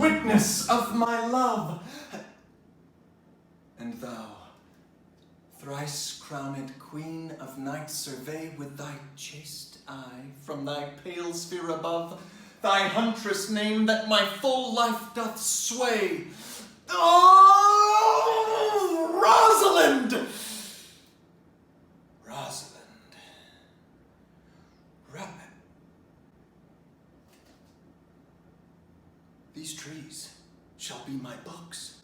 witness of my love. And thou, thrice-crowned queen of night, survey with thy chaste eye from thy pale sphere above thy huntress name that my full life doth sway. Oh, Rosalind! Rosalind. These trees shall be my books,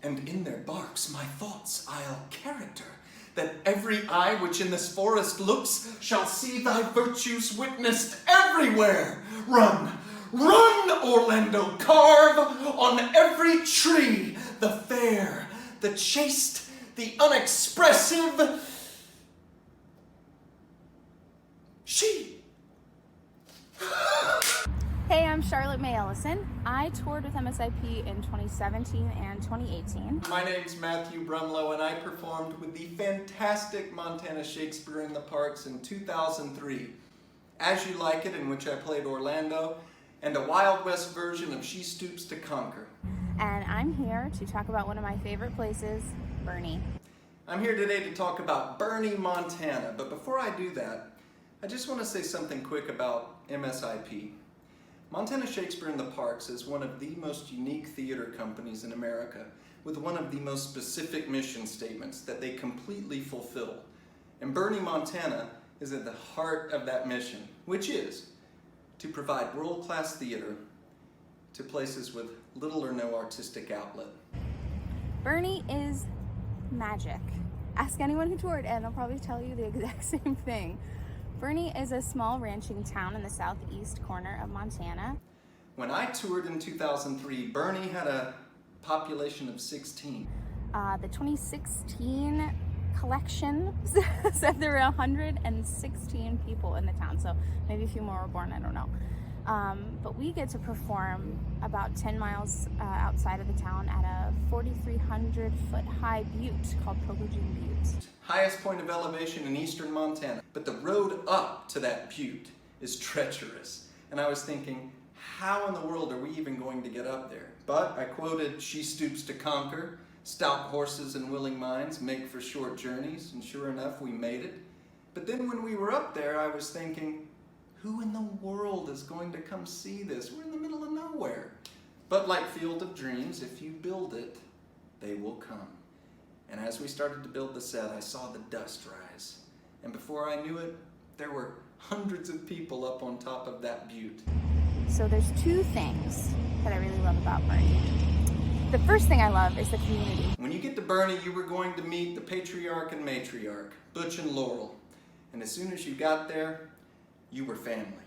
and in their barks my thoughts I'll character, that every eye which in this forest looks shall see thy virtues witnessed everywhere. Run, run, Orlando, carve on every tree the fair, the chaste, the unexpressive she. Hey, I'm Charlotte May Ellison. I toured with MSIP in 2017 and 2018. My name's Matthew Brumlow, and I performed with the fantastic Montana Shakespeare in the Parks in 2003. As You Like It, in which I played Orlando, and a Wild West version of She Stoops to Conquer. And I'm here to talk about one of my favorite places, Birney. I'm here today to talk about Birney, Montana, but before I do that, I just want to say something quick about MSIP. Montana Shakespeare in the Parks is one of the most unique theater companies in America, with one of the most specific mission statements that they completely fulfill. And Birney, Montana is at the heart of that mission, which is to provide world-class theater to places with little or no artistic outlet. Birney is magic. Ask anyone who toured and they'll probably tell you the exact same thing. Birney is a small ranching town in the southeast corner of Montana. When I toured in 2003, Birney had a population of 16. The 2016 collection said there were 116 people in the town, so maybe a few more were born, I don't know. But we get to perform about 10 miles outside of the town at a 4,300 foot high butte called Postcards. Highest point of elevation in eastern Montana. But the road up to that butte is treacherous. And I was thinking, how in the world are we even going to get up there? But I quoted, "She stoops to conquer, stout horses and willing minds make for short journeys," and sure enough, we made it. But then when we were up there, I was thinking, who in the world is going to come see this? We're in the middle of nowhere. But like Field of Dreams, if you build it, they will come. And as we started to build the set, I saw the dust rise. And before I knew it, there were hundreds of people up on top of that butte. So there's two things that I really love about Birney. The first thing I love is the community. When you get to Birney, you were going to meet the patriarch and matriarch, Butch and Laurel. And as soon as you got there, you were family.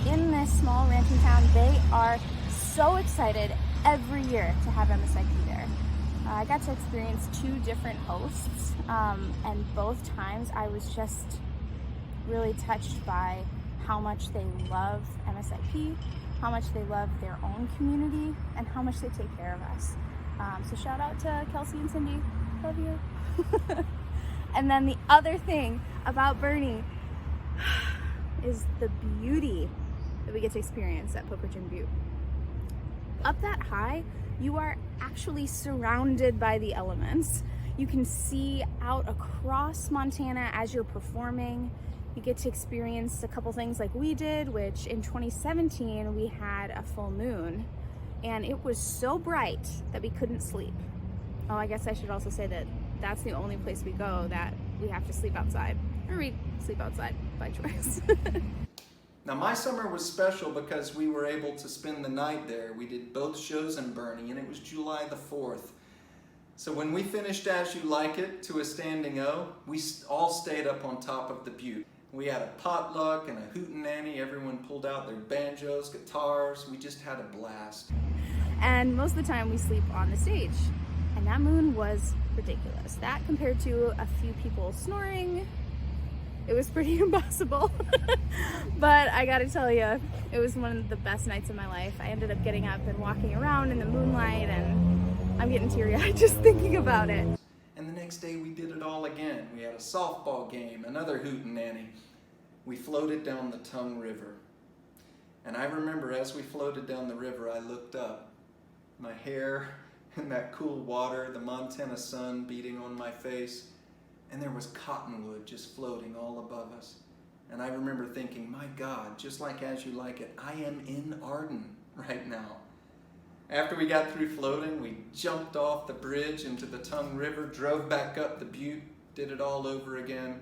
In this small ranching town, they are so excited every year to have MSIP there. I got to experience two different hosts, and both times I was just really touched by how much they love MSIP, how much they love their own community, and how much they take care of us. So shout out to Kelsey and Cindy, love you. And then the other thing about Birney is the beauty that we get to experience at Postcards Butte. Up that high, you are actually surrounded by the elements. You can see out across Montana as you're performing. You get to experience a couple things like we did, which in 2017 we had a full moon and it was so bright that we couldn't sleep. Oh, I guess I should also say that that's the only place we go that we have to sleep outside, or we sleep outside by choice. Now my summer was special because we were able to spend the night there. We did both shows in Birney, and it was July the 4th. So when we finished As You Like It to a standing O, we all stayed up on top of the butte. We had a potluck and a hootenanny. Everyone pulled out their banjos, guitars. We just had a blast. And most of the time we sleep on the stage. And that moon was ridiculous. That compared to a few people snoring, it was pretty impossible. But I gotta tell you, it was one of the best nights of my life. I ended up getting up and walking around in the moonlight, and I'm getting teary-eyed just thinking about it. And the next day we did it all again. We had a softball game, another hootenanny. We floated down the Tongue River. And I remember as we floated down the river, I looked up, my hair in that cool water, the Montana sun beating on my face, and there was cottonwood just floating all above us. And I remember thinking, my God, just like As You Like It, I am in Arden right now. After we got through floating, we jumped off the bridge into the Tongue River, drove back up the butte, did it all over again,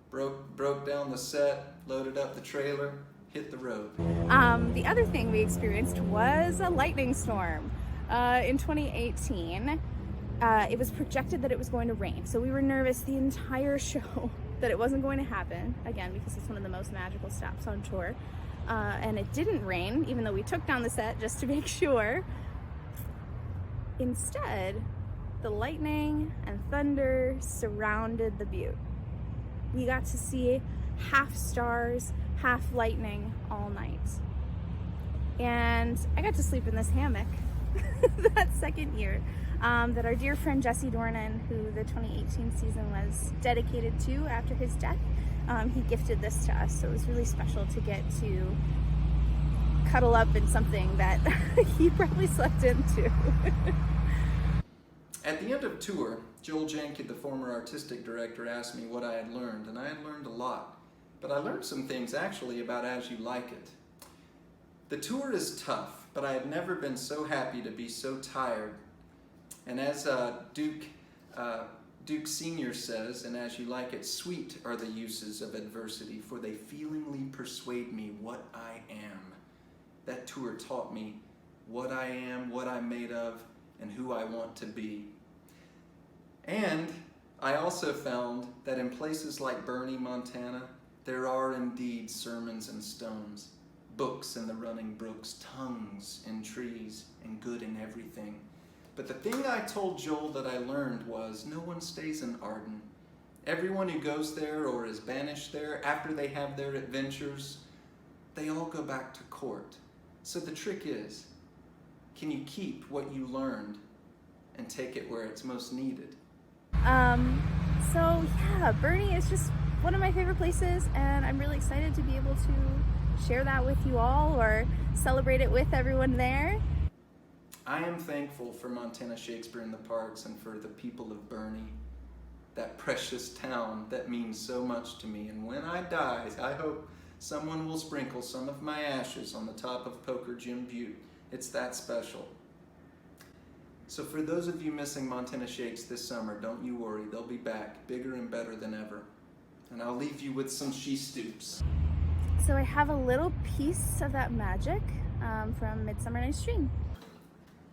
broke down the set, loaded up the trailer, hit the road. The other thing we experienced was a lightning storm. In 2018, it was projected that it was going to rain, so we were nervous the entire show that it wasn't going to happen, again, because it's one of the most magical stops on tour. And it didn't rain, even though we took down the set just to make sure. Instead, the lightning and thunder surrounded the butte. We got to see half stars, half lightning all night. And I got to sleep in this hammock that second year that our dear friend Jesse Dornan, who the 2018 season was dedicated to after his death, he gifted this to us. So it was really special to get to cuddle up in something that he probably slept into. At the end of tour, Joel Janke, the former artistic director, asked me what I had learned, and I had learned a lot. But I learned some things actually about As You Like It. The tour is tough, but I had never been so happy to be so tired. And as Duke Sr. says, and As You Like It, sweet are the uses of adversity, for they feelingly persuade me what I am. That tour taught me what I am, what I'm made of, and who I want to be. And I also found that in places like Birney, Montana, there are indeed sermons and stones, books in the running brooks, tongues in trees, and good in everything. But the thing I told Joel that I learned was no one stays in Arden. Everyone who goes there or is banished there after they have their adventures, they all go back to court. So the trick is, can you keep what you learned and take it where it's most needed? So yeah, Birney is just one of my favorite places, and I'm really excited to be able to share that with you all or celebrate it with everyone there. I am thankful for Montana Shakespeare in the Parks and for the people of Birney, that precious town that means so much to me. And when I die, I hope someone will sprinkle some of my ashes on the top of Poker Jim Butte. It's that special. So for those of you missing Montana Shakes this summer, don't you worry, they'll be back, bigger and better than ever. And I'll leave you with some She Stoops. So I have a little piece of that magic from Midsummer Night's Dream.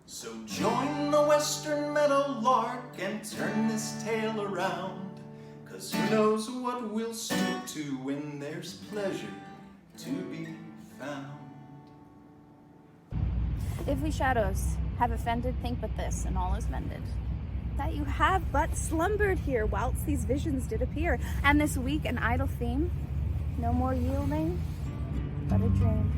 So join the Western Meadow Lark and turn this tale around, 'cause who knows what we'll stoop to when there's pleasure to be found. If we shadows have offended, think but this, and all is mended. That you have but slumbered here whilst these visions did appear, and this weak and idle theme, no more yielding, but a dream.